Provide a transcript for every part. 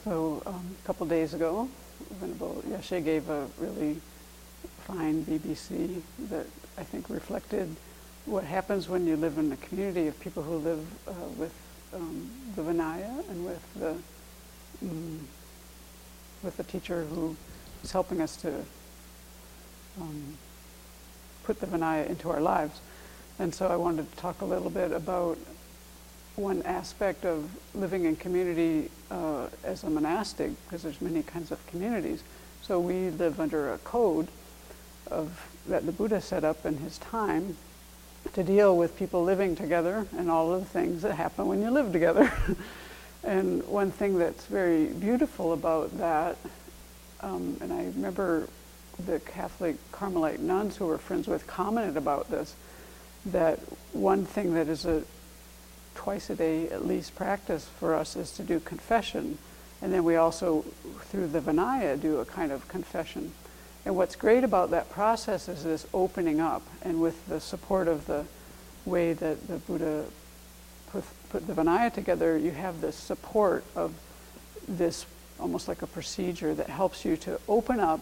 So a couple days ago, Venerable Yeshe gave a really fine BBC that I think reflected what happens when you live in a community of people who live with the Vinaya and with the teacher who is helping us to put the Vinaya into our lives. And so I wanted to talk a little bit about one aspect of living in community as a monastic, because there's many kinds of communities. So we live under a code that the Buddha set up in his time to deal with people living together and all of the things that happen when you live together. And one thing that's very beautiful about that, and I remember the Catholic Carmelite nuns who were friends with commented about this, that one thing that is a twice a day at least practice for us is to do confession. And then we also, through the Vinaya, do a kind of confession. And what's great about that process is this opening up, and with the support of the way that the Buddha put the Vinaya together, you have this support of this almost like a procedure that helps you to open up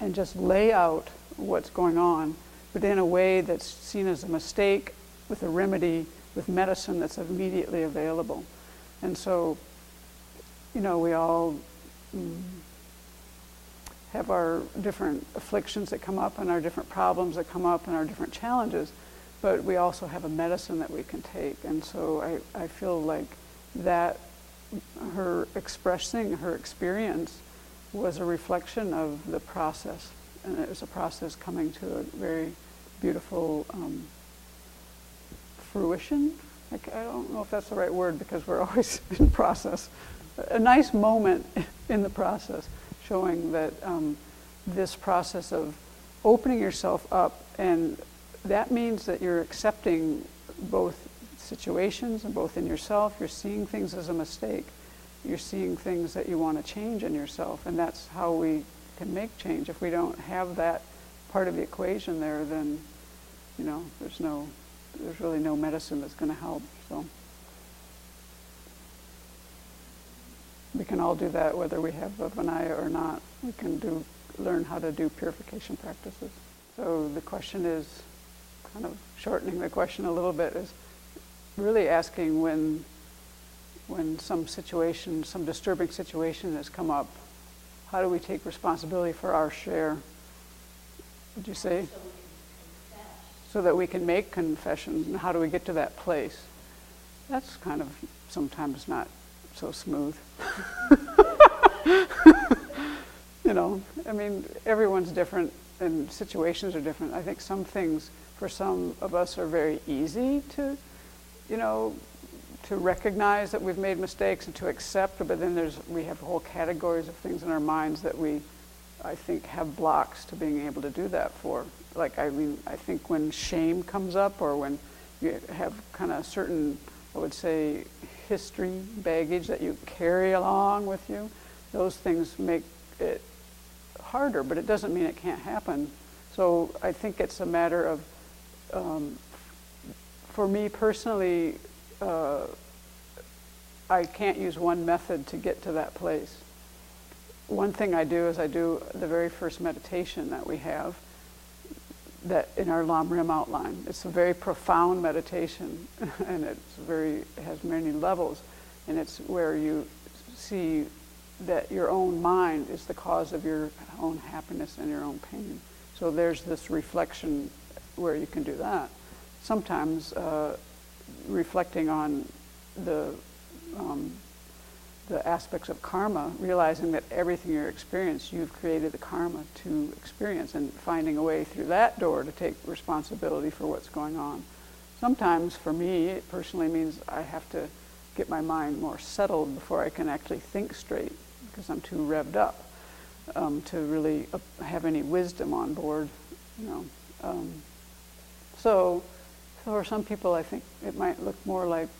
and just lay out what's going on, but in a way that's seen as a mistake, with a remedy, with medicine that's immediately available. And so, we all have our different afflictions that come up and our different problems that come up and our different challenges, but we also have a medicine that we can take. And so I feel like that her expressing her experience was a reflection of the process, and it was a process coming to a very beautiful fruition. I don't know if that's the right word, because we're always in process. A nice moment in the process, showing that this process of opening yourself up, and that means that you're accepting both situations and both in yourself. You're seeing things as a mistake. You're seeing things that you want to change in yourself, and that's how we can make change. If we don't have that part of the equation there, then there's really no medicine that's going to help. So we can all do that whether we have a Vinaya or not. We can learn how to do purification practices. So the question is, kind of shortening the question a little bit, is really asking when some situation, some disturbing situation has come up, how do we take responsibility for our share? Would you say? So that we can make confession. And how do we get to that place? That's kind of sometimes not so smooth. Everyone's different and situations are different. I think some things for some of us are very easy to recognize that we've made mistakes and to accept, but then we have whole categories of things in our minds that I think have blocks to being able to do that for. I think when shame comes up, or when you have kind of certain, I would say, history baggage that you carry along with you, those things make it harder, but it doesn't mean it can't happen. So I think it's a matter of, for me personally, I can't use one method to get to that place. One thing I do is I do the very first meditation that we have, that in our Lam Rim outline. It's a very profound meditation, and it has many levels, and it's where you see that your own mind is the cause of your own happiness and your own pain. So there's this reflection where you can do that. Sometimes reflecting on the aspects of karma, realizing that everything you experience, you've created the karma to experience, and finding a way through that door to take responsibility for what's going on. Sometimes, for me, it personally means I have to get my mind more settled before I can actually think straight, because I'm too revved up to really have any wisdom on board. So for some people, I think it might look more like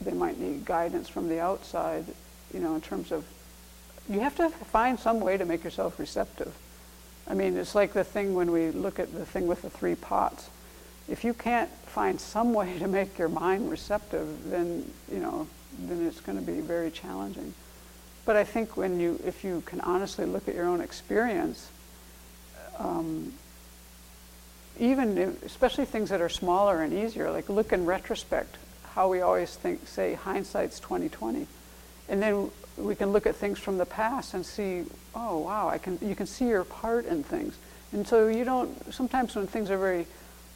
they might need guidance from the outside, in terms of, you have to find some way to make yourself receptive. It's like the thing when we look at the thing with the 3 pots. If you can't find some way to make your mind receptive, then it's going to be very challenging. But I think if you can honestly look at your own experience, especially things that are smaller and easier, like look in retrospect, how we always say hindsight's 20/20. And then we can look at things from the past and see, oh wow, you can see your part in things. And so sometimes when things are very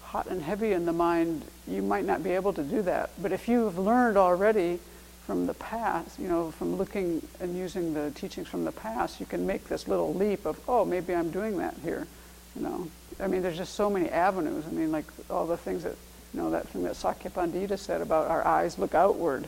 hot and heavy in the mind, you might not be able to do that. But if you've learned already from the past, from looking and using the teachings from the past, you can make this little leap of, oh, maybe I'm doing that here. I mean, there's just so many avenues. I mean, like all the things that, that thing that Sakya Pandita said about our eyes look outward,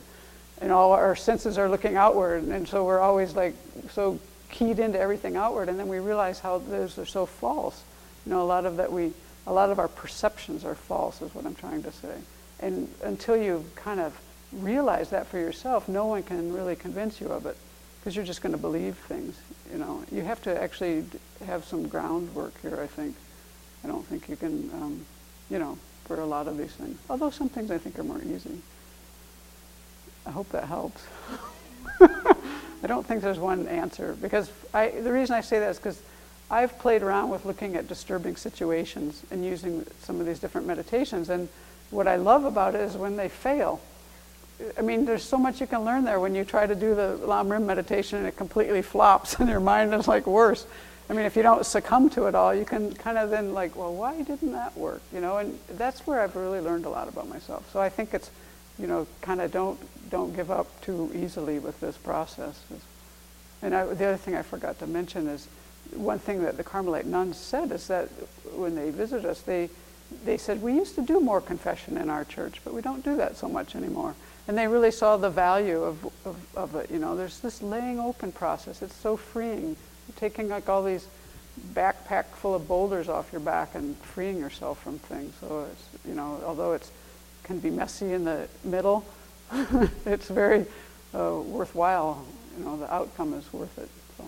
and all our senses are looking outward, and so we're always like so keyed into everything outward, and then we realize how those are so false. A lot of our perceptions are false, is what I'm trying to say. And until you kind of realize that for yourself, no one can really convince you of it, because you're just going to believe things. You have to actually have some groundwork here, I think. I don't think you can, for a lot of these things. Although some things I think are more easy. I hope that helps. I don't think there's one answer, because the reason I say that is because I've played around with looking at disturbing situations and using some of these different meditations, and what I love about it is when they fail. I mean, there's so much you can learn there when you try to do the Lam Rim meditation and it completely flops and your mind is like worse. I mean, if you don't succumb to it all, you can kind of then like, well, why didn't that work? And that's where I've really learned a lot about myself. So I think it's, kind of don't give up too easily with this process. And the other thing I forgot to mention is, one thing that the Carmelite nuns said is that when they visited us, they said, we used to do more confession in our church, but we don't do that so much anymore. And they really saw the value of it. There's this laying open process. It's so freeing. You're taking like all these backpack full of boulders off your back and freeing yourself from things. So it's, although it can be messy in the middle, it's very worthwhile. The outcome is worth it. So.